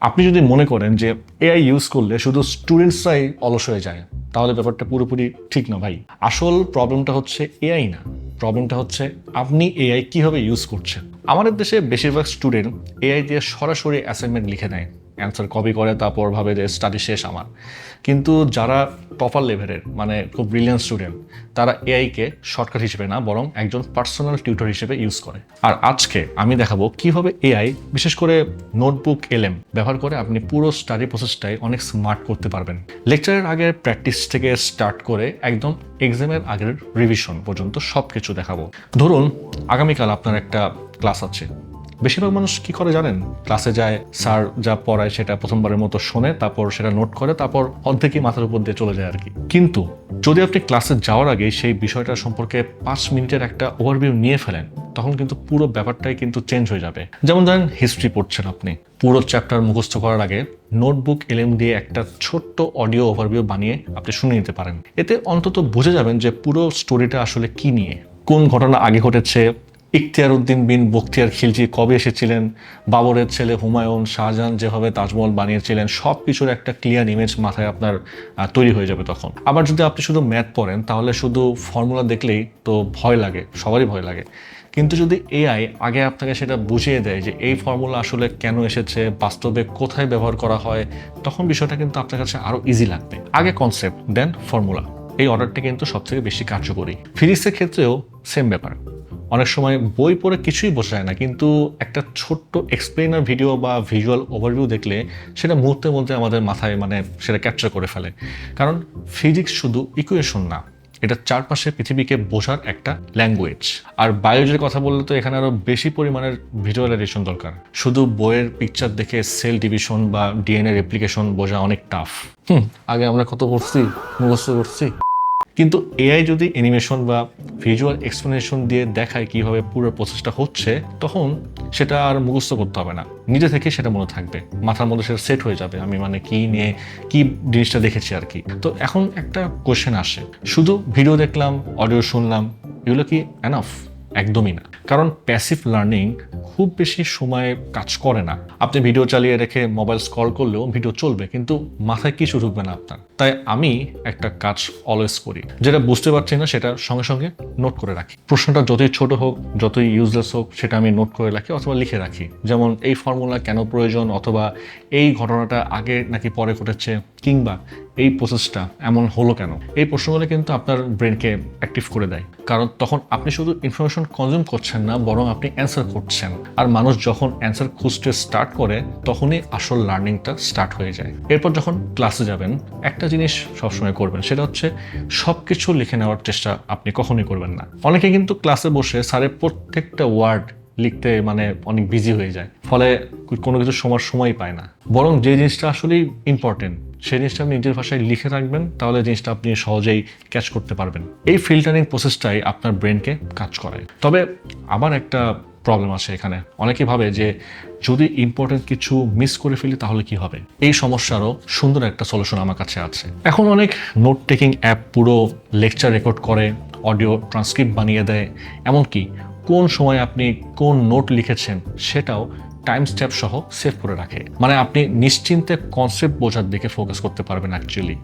আপনি যদি মনে করেন যে এআই ইউজ করলে শুধু স্টুডেন্টসরাই অলস হয়ে যায়, তাহলে ব্যাপারটা পুরোপুরি ঠিক না ভাই। আসল প্রবলেমটা হচ্ছে এআই না, প্রবলেমটা হচ্ছে আপনি এআই কিভাবে ইউজ করছেন। আমাদের দেশে বেশিরভাগ স্টুডেন্ট এআই দিয়ে সরাসরি অ্যাসাইনমেন্ট লিখে নেয়, অ্যান্সার কপি করে, তারপর ভাবে যে স্টাডি শেষ আমার। কিন্তু যারা টপার লেভেলের মানে খুব ব্রিলিয়ান্ট স্টুডেন্ট, তারা এআইকে শর্টকাট হিসেবে না বরং একজন পার্সোনাল টিউটর হিসেবে ইউজ করে। আর আজকে আমি দেখাবো কিভাবে এআই, বিশেষ করে নোটবুক এলএম ব্যবহার করে আপনি পুরো স্টাডি প্রসেসটাই অনেক স্মার্ট করতে পারবেন। লেকচারের আগের প্র্যাকটিস থেকে স্টার্ট করে একদম এক্সামের আগের রিভিশন পর্যন্ত সব কিছু দেখাবো। ধরুন আগামীকাল আপনার একটা ক্লাস আছে। বেশিরভাগ মানুষ কি করে জানেন? ক্লাসে যায়, স্যার যা পড়ায় সেটা প্রথমবারের মতো শোনে, তারপর সেটা নোট করে, তারপর অর্ধেকই মাথার উপর দিয়ে চলে যায় আর কি। কিন্তু যদি আপনি ক্লাসে যাওয়ার আগে সেই বিষয়টা সম্পর্কে 5 মিনিটের একটা ওভারভিউ নিয়ে ফেলেন, তখন কিন্তু পুরো ব্যাপারটাই কিন্তু চেঞ্জ হয়ে যাবে। যেমন ধরেন হিস্ট্রি পড়ছেন আপনি, পুরো চ্যাপ্টার মুখস্থ করার আগে নোটবুক এলএম দিয়ে একটা ছোট্ট অডিও ওভারভিউ বানিয়ে আপনি শুনে নিতে পারেন। এতে অন্তত বুঝে যাবেন যে পুরো স্টোরিটা আসলে কি নিয়ে, কোন ঘটনা আগে ঘটেছে, ইখতিয়ার উদ্দিন বিন বখতিয়ার খিলজি কবে এসেছিলেন, বাবরের ছেলে হুমায়ুন, শাহজাহান যেভাবে তাজমহল বানিয়েছিলেন, সব কিছুর একটা ক্লিয়ার ইমেজ মাথায় আপনার তৈরি হয়ে যাবে তখন। আবার যদি আপনি শুধু ম্যাথ পড়েন, তাহলে শুধু ফর্মুলা দেখলেই তো ভয় লাগে, সবারই ভয় লাগে। কিন্তু যদি এআই আগে আপনাকে সেটা বুঝিয়ে দেয় যে এই ফর্মুলা আসলে কেন এসেছে, বাস্তবে কোথায় ব্যবহার করা হয়, তখন বিষয়টা কিন্তু আপনার কাছে আরও ইজি লাগবে। আগে কনসেপ্ট দেন ফর্মুলা, এই অর্ডারটা কিন্তু সবথেকে বেশি কার্যকরী। ফিজিক্সের ক্ষেত্রেও সেম ব্যাপার। অনেক সময় বই পড়ে কিছুই বোঝা যায় না, কিন্তু একটা ছোট্ট এক্সপ্লেনার ভিডিও বা ভিজুয়াল ওভারভিউ দেখলে সেটা মুহূর্তের মধ্যে আমাদের মাথায় সেটা ক্যাপচার করে ফেলে। কারণ ফিজিক্স শুধু ইকুয়েশন না, এটা চারপাশে পৃথিবীকে বোঝার একটা ল্যাঙ্গুয়েজ। আর বায়োলজির কথা বললে তো এখানে আরও বেশি পরিমাণের ভিজুয়ালাইজেশন দরকার। শুধু বইয়ের পিকচার দেখে সেল ডিভিশন বা ডিএনএ রেপ্লিকেশন বোঝা অনেক টাফ। আগে আমরা কত পড়ছি, মুখস্থ করছি। কিন্তু এআই যদি অ্যানিমেশন বা ভিজুয়াল এক্সপ্লেনেশন দিয়ে দেখায় কিভাবে পুরো প্রসেসটা হচ্ছে, তখন সেটা আর মুখস্থ করতে হবে না, নিজে থেকে সেটা মনে থাকবে, মাথার মধ্যে সেটা সেট হয়ে যাবে। আমি কি নিয়ে কি জিনিসটা দেখেছি আর কি। তো এখন একটা কোয়েশ্চেন আসে, শুধু ভিডিও দেখলাম, অডিও শুনলাম, এগুলো কি এনাফ? একদমই না। কারণ প্যাসিভ লার্নিং খুব বেশি সময় কাজ করে না। আপনি ভিডিও চালিয়ে রেখে মোবাইল স্ক্রল করলেও ভিডিও চলবে, কিন্তু মাথায় কিছু ঢুকবে না আপনার। তাই আমি একটা কাজ অলওয়েজ করি, যেটা বুঝতে পারছি না সেটা সঙ্গে সঙ্গে নোট করে রাখি। প্রশ্নটা যতই ছোট হোক, যতই ইউজলেস হোক, সেটা আমি নোট করে রাখি অথবা লিখে রাখি। যেমন এই ফর্মুলা কেন প্রয়োজন, অথবা এই ঘটনাটা আগে নাকি পরে ঘটেছে, কিংবা এই প্রসেসটা এমন হলো কেন। এই প্রশ্নগুলো কিন্তু আপনার ব্রেনকে অ্যাক্টিভ করে দেয়। কারণ তখন আপনি শুধু ইনফরমেশন কনজিউম করছেন না, বরং আপনি অ্যান্সার করছেন। আর মানুষ যখন অ্যান্সার খুঁজতে স্টার্ট করে, তখনই আসল লার্নিংটা স্টার্ট হয়ে যায়। এরপর যখন ক্লাসে যাবেন, একটা জিনিস সবসময় করবেন, সেটা হচ্ছে সব কিছু লিখে নেওয়ার চেষ্টা আপনি কখনোই করবেন না। অনেকে কিন্তু ক্লাসে বসে স্যারের প্রত্যেকটা ওয়ার্ড লিখতে অনেক বিজি হয়ে যায়, ফলে কোনো কিছু সময় পায় না। বরং যে জিনিসটা আসলেই ইম্পর্টেন্ট, সেই জিনিসটা আপনি নিজের ভাষায় লিখে রাখবেন, তাহলে জিনিসটা আপনি সহজেই ক্যাচ করতে পারবেন। এই ফিল্টারিং প্রসেসটাই আপনার ব্রেনকে কাজ করায়। তবে আবার একটা প্রবলেম আছে এখানে। অনেকেই ভাবে যে যদি ইম্পর্টেন্ট কিছু মিস করে ফেলি তাহলে কি হবে। এই সমস্যারও সুন্দর একটা সলিউশন আমার কাছে আছে। এখন অনেক নোট টেকিং অ্যাপ পুরো লেকচার রেকর্ড করে, অডিও ট্রান্সক্রিপ্ট বানিয়ে দেয়, এমনকি কোন সময় আপনি কোন নোট লিখেছেন সেটাও টাইম স্ট্যাম্প সহ সেভ করে রাখে। আপনি নিশ্চিন্তে কনসেপ্ট বোঝার দিকে ফোকাস করতে পারবেন অ্যাকচুয়ালি।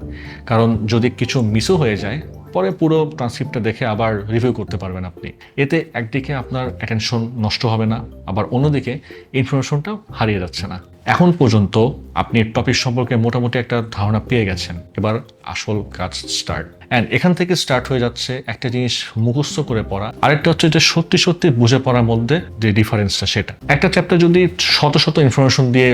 কারণ যদি কিছু মিসও হয়ে যায়, পরে পুরো ট্রান্সক্রিপ্টটা দেখে আবার রিভিউ করতে পারবেন আপনি। এতে একদিকে আপনার অ্যাটেনশন নষ্ট হবে না, আবার অন্যদিকে ইনফরমেশনটাও হারিয়ে যাচ্ছে না। এখন পর্যন্ত আপনি টপিক সম্পর্কে মোটামুটি একটা ধারণা পেয়ে গেছেন। এবার আসল কাজ স্টার্ট। অ্যান্ড এখান থেকে স্টার্ট হয়ে যাচ্ছে একটা জিনিস মুখস্থ করে পড়া, আরেকটা হচ্ছে যে সত্যি সত্যি বুঝে পড়ার মধ্যে যে ডিফারেন্সটা সেটা। একটা চ্যাপ্টার যদি শত শত ইনফরমেশন দিয়ে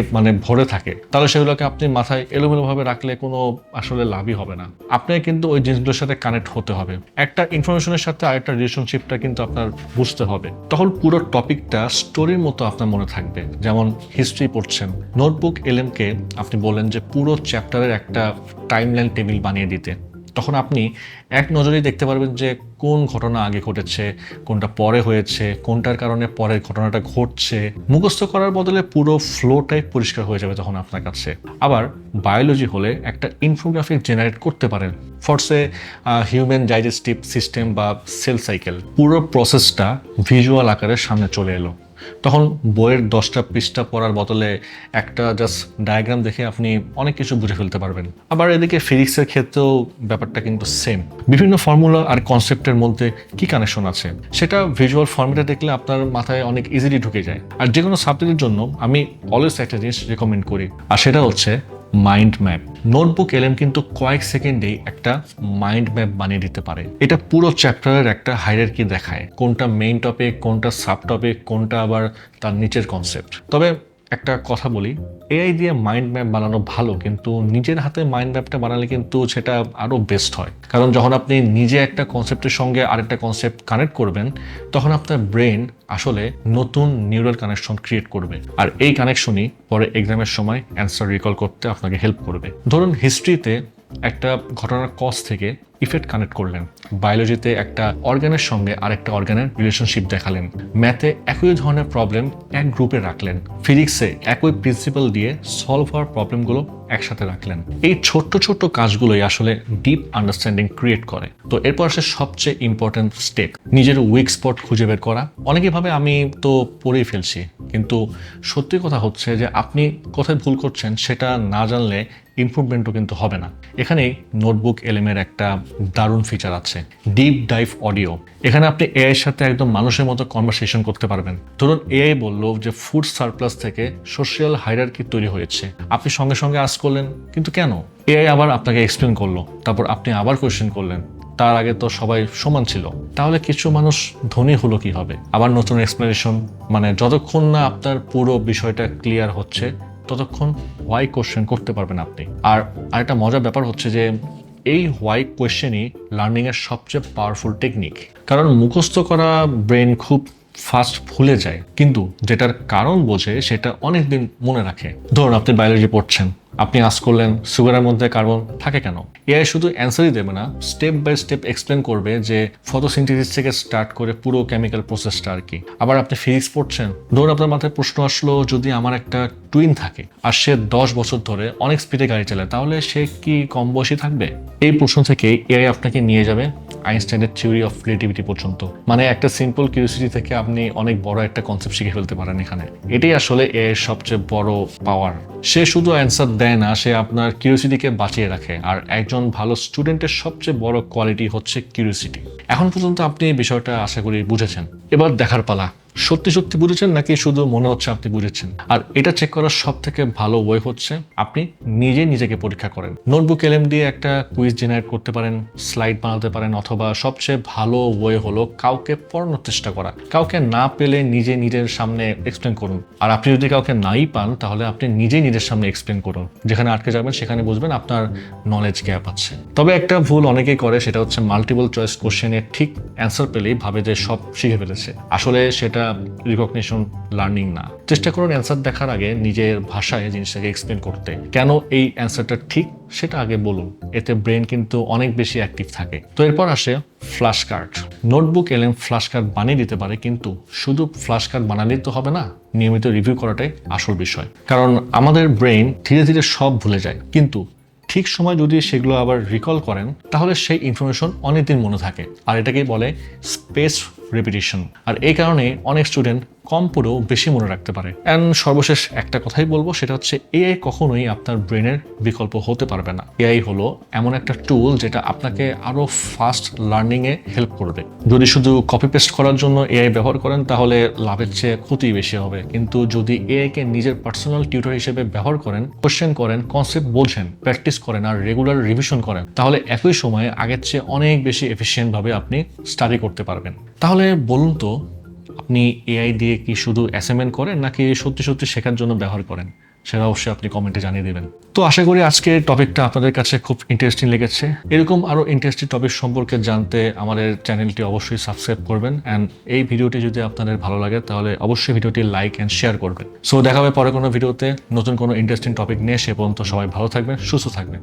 ভরে থাকে, তাহলে সেগুলোকে আপনি মাথায় এলোমেলোভাবে রাখলে কোনো আসলে লাভই হবে না। আপনাকে কিন্তু ওই জিনিসগুলোর সাথে কানেক্ট হতে হবে। একটা ইনফরমেশনের সাথে আরেকটা রিলেশনশিপটা কিন্তু আপনার বুঝতে হবে। তখন পুরো টপিকটা স্টোরির মতো আপনার মনে থাকবে। যেমন হিস্ট্রি পড়ছেন, নোটবুক এলএমকে আপনি বলেন যে পুরো চ্যাপ্টারের একটা টাইমলাইন টেবিল বানিয়ে দিতে, তখন আপনি এক নজরেই দেখতে পারবেন যে কোন ঘটনা আগে ঘটেছে, কোনটা পরে হয়েছে, কোনটার কারণে পরের ঘটনাটা ঘটছে। মুখস্থ করার বদলে পুরো ফ্লোটাই পরিষ্কার হয়ে যাবে তখন আপনার কাছে। আবার বায়োলজি হলে একটা ইনফোগ্রাফিক জেনারেট করতে পারেন, ফরসে হিউম্যান ডাইজেস্টিভ সিস্টেম বা সেল সাইকেল। পুরো প্রসেসটা ভিজুয়াল আকারে সামনে চলে এলো। তখন বইয়ের 10টা পৃষ্ঠা পড়ার বদলে একটা জাস্ট ডায়াগ্রাম দেখে আপনি অনেক কিছু বুঝে ফেলতে পারবেন। আবার এদিকে ফিজিক্সের ক্ষেত্রেও ব্যাপারটা কিন্তু সেম। বিভিন্ন ফর্মুলা আর কনসেপ্টের মধ্যে কি কানেকশন আছে সেটা ভিজুয়াল ফর্মেটে দেখলে আপনার মাথায় অনেক ইজিলি ঢুকে যায়। আর যে কোনো সাবজেক্টের জন্য আমি অলওয়েজ একটা জিনিস রেকমেন্ড করি, আর সেটা হচ্ছে মাইন্ড ম্যাপ। নোটবুক এলএম কিন্তু কয়েক সেকেন্ডেই একটা মাইন্ড ম্যাপ বানিয়ে দিতে পারে। এটা পুরো চ্যাপ্টারের একটা হায়ারার্কি দেখায়, কোনটা মেইন টপিক, কোনটা সাব টপিক, কোনটা আবার তার নিচের কনসেপ্ট। তবে একটা কথা বলি, এআই দিয়ে মাইন্ড ম্যাপ বানানো ভালো, কিন্তু নিজের হাতে মাইন্ড ম্যাপটা বানালে কিন্তু সেটা আরও বেস্ট হয়। কারণ যখন আপনি নিজে একটা কনসেপ্টের সঙ্গে আরেকটা কনসেপ্ট কানেক্ট করবেন, তখন আপনার ব্রেন আসলে নতুন নিউরাল কানেকশন ক্রিয়েট করবে, আর এই কানেকশনই পরে এক্সামের সময় অ্যান্সার রিকল করতে আপনাকে হেল্প করবে। ধরুন হিস্ট্রিতে একটা ঘটনার কজ থেকে ইফেক্ট কানেক্ট করলেন, বায়োলজিতে একটা অর্গানের সঙ্গে আরেকটা অর্গানের রিলেশনশিপ দেখালেন, ম্যাথে একই ধরনের প্রবলেম এক গ্রুপে রাখলেন, ফিজিক্সে একই প্রিন্সিপাল দিয়ে সলভ হওয়ার প্রবলেমগুলো একসাথে রাখলেন। এই ছোট্ট ছোট্ট কাজগুলোই আসলে ডিপ আন্ডারস্ট্যান্ডিং ক্রিয়েট করে। তো এরপর আসে সবচেয়ে ইম্পর্টেন্ট স্টেপ, নিজের উইক স্পট খুঁজে বের করা। অনেকে ভাবে আমি তো পড়েই ফেলছি, কিন্তু সত্যি কথা হচ্ছে যে আপনি কোথায় ভুল করছেন সেটা না জানলে ইমপ্রুভমেন্টও কিন্তু হবে না। এখানেই নোটবুক এলএমের একটা দারুণ ফিচার আছে, ডিপ ডাইভ অডিও। এখানে আপনি এআই এর সাথে একদম মানুষের মতো কনভারসেশন করতে পারবেন। ধরুন এআই বলল যে ফুড সারপ্লাস থেকে সোশ্যাল হায়ারার্কি তৈরি হয়েছে, আপনি সঙ্গে সঙ্গে আস্ক করলেন কিন্তু কেন? এআই আবার আপনাকে এক্সপ্লেন করলো, তারপর আপনি আবার কোয়েশ্চেন করলেন, তার আগে তো সবাই সমান ছিল, তাহলে কিছু মানুষ ধনী হলো কি হবে? আবার নতুন এক্সপ্লেনেশন। মানে যতক্ষণ না আপনার পুরো বিষয়টা ক্লিয়ার হচ্ছে ততক্ষণ হোয়াই কোশ্চেন করতে পারবেন আপনি। আর আরেকটা মজার ব্যাপার হচ্ছে যে এই হোয়াই কোয়েশ্চেনই লার্নিংয়ের সবচেয়ে পাওয়ারফুল টেকনিক। কারণ মুখস্থ করা ব্রেন খুব ফাস্ট ভুলে যায়, কিন্তু যেটার কারণ বোঝে সেটা অনেক দিন মনে রাখে। ধরুন আপনি বায়োলজি পড়ছেন, আপনি আস্ক করলেন সুগারের মধ্যে কার্বন থাকে কেন? এআই শুধু অ্যান্সারই দেবে না, স্টেপ বাই স্টেপ এক্সপ্লেন করবে যে ফটোসিনথেসিস থেকে স্টার্ট করে পুরো কেমিক্যাল প্রসেসটা আর কি। আবার আপনি ফিজিক্স পড়ছেন, ধরুন আপনার মাথায় প্রশ্ন আসলো যদি আমার একটা টুইন থাকে আর সে 10 বছর ধরে অনেক স্পিডে গাড়ি চালায়, তাহলে সে কি কম বয়সী থাকবে? এই প্রশ্ন থেকে এআই আপনাকে নিয়ে যাবে আইনস্টাইনের থিওরি অফ রিলেটিভিটি পর্যন্ত। মানে একটা সিম্পল কিউরিওসিটি থেকে আপনি অনেক বড় একটা কনসেপ্ট শিখে ফেলতে পারেন এখানে। এটাই আসলে এআই এর সবচেয়ে বড় পাওয়ার। সে শুধু অ্যান্সার দেয় না, সে আপনার কিউরিওসিটিকে বাঁচিয়ে রাখে। আর একজন ভালো স্টুডেন্টের সবচেয়ে বড় কোয়ালিটি হচ্ছে কিউরিওসিটি। এখন পর্যন্ত আপনি এই বিষয়টা আশা করি বুঝেছেন। এবার দেখার পালা, সত্যি সত্যি বুঝেছেন নাকি শুধু মনে হচ্ছে আপনি বুঝেছেন। আর এটা চেক করার সব থেকে ভালো ওয়ে হচ্ছে আপনি নিজেকে পরীক্ষা করেন। নোটবুক এলএম দিয়ে একটা কুইজ জেনারেট করতে পারেন, স্লাইড বানাতে পারেন, অথবা সবচেয়ে ভালো ওয়ে হলো কাউকে পড়ানোর চেষ্টা করা। কাউকে না পেলে নিজের সামনে এক্সপ্লেন করুন। আর আপনি যদি কাউকে নাই পান তাহলে আপনি নিজের সামনে এক্সপ্লেন করুন। যেখানে আটকে যাবেন সেখানে বুঝবেন আপনার নলেজ গ্যাপ আছে। তবে একটা ভুল অনেকেই করে, সেটা হচ্ছে মাল্টিপল চয়েস কোশ্চেনে ঠিক অ্যান্সার পেলেই ভাবে যে সব শিখে ফেলেছে। আসলে সেটা রিকগনিশন লার্নিং না। চেষ্টা করুন অ্যান্সার দেখার আগে নিজের ভাষায় জিনিসটাকে এক্সপ্লেন করতে। কেন এই অ্যান্সারটা ঠিক সেটা আগে বলুন, এতে ব্রেন কিন্তু অনেক বেশি অ্যাক্টিভ থাকে। তো এরপর আসে ফ্ল্যাশ কার্ড। নোটবুক এলএম ফ্ল্যাশ কার্ড বানিয়ে দিতে পারে, কিন্তু শুধু ফ্ল্যাশ কার্ড বানালেই তো হবে না, নিয়মিত রিভিউ করাটাই আসল বিষয়। কারণ আমাদের ব্রেন ধীরে ধীরে সব ভুলে যায়, কিন্তু ঠিক সময় যদি সেগুলো আবার রিকল করেন তাহলে সেই ইনফরমেশন অনেকদিন মনে থাকে। আর এটাকেই বলে স্পেস রেপিটিশন। আর এই কারণে অনেক স্টুডেন্ট কম পড়েও বেশি মনে রাখতে পারে। অ্যান্ড সর্বশেষ একটা কথাই বলবো, সেটা হচ্ছে এআই কখনোই আপনার ব্রেনের বিকল্প হতে পারবে না। এআই হলো এমন একটা টুল যেটা আপনাকে আরো ফাস্ট লার্নিংয়ে হেল্প করবে। যদি শুধু কপি পেস্ট করার জন্য এআই ব্যবহার করেন তাহলে লাভের চেয়ে ক্ষতি বেশি হবে। কিন্তু যদি এআইকে নিজের পার্সোনাল টিউটর হিসেবে ব্যবহার করেন, কোশ্চেন করেন, কনসেপ্ট বোঝেন, প্র্যাকটিস করেন আর রেগুলার রিভিশন করেন, তাহলে একই সময়ে আগের চেয়ে অনেক বেশি এফিসিয়েন্টভাবে আপনি স্টাডি করতে পারবেন। তাহলে বলুন তো, আপনি এআই দিয়ে কি শুধু অ্যাসাইনমেন্ট করেন নাকি সত্যি সত্যি শেখার জন্য ব্যবহার করেন? সেটা অবশ্যই আপনি কমেন্টে জানিয়ে দেবেন। তো আশা করি আজকের টপিকটা আপনাদের কাছে খুব ইন্টারেস্টিং লেগেছে। এরকম আরও ইন্টারেস্টিং টপিক সম্পর্কে জানতে আমাদের চ্যানেলটি অবশ্যই সাবস্ক্রাইব করবেন। অ্যান্ড এই ভিডিওটি যদি আপনাদের ভালো লাগে তাহলে অবশ্যই ভিডিওটি লাইক অ্যান্ড শেয়ার করবেন। সো দেখা হবে পরে কোনো ভিডিওতে নতুন কোনো ইন্টারেস্টিং টপিক নিয়ে। সে পর্যন্ত সবাই ভালো থাকবেন, সুস্থ থাকবেন।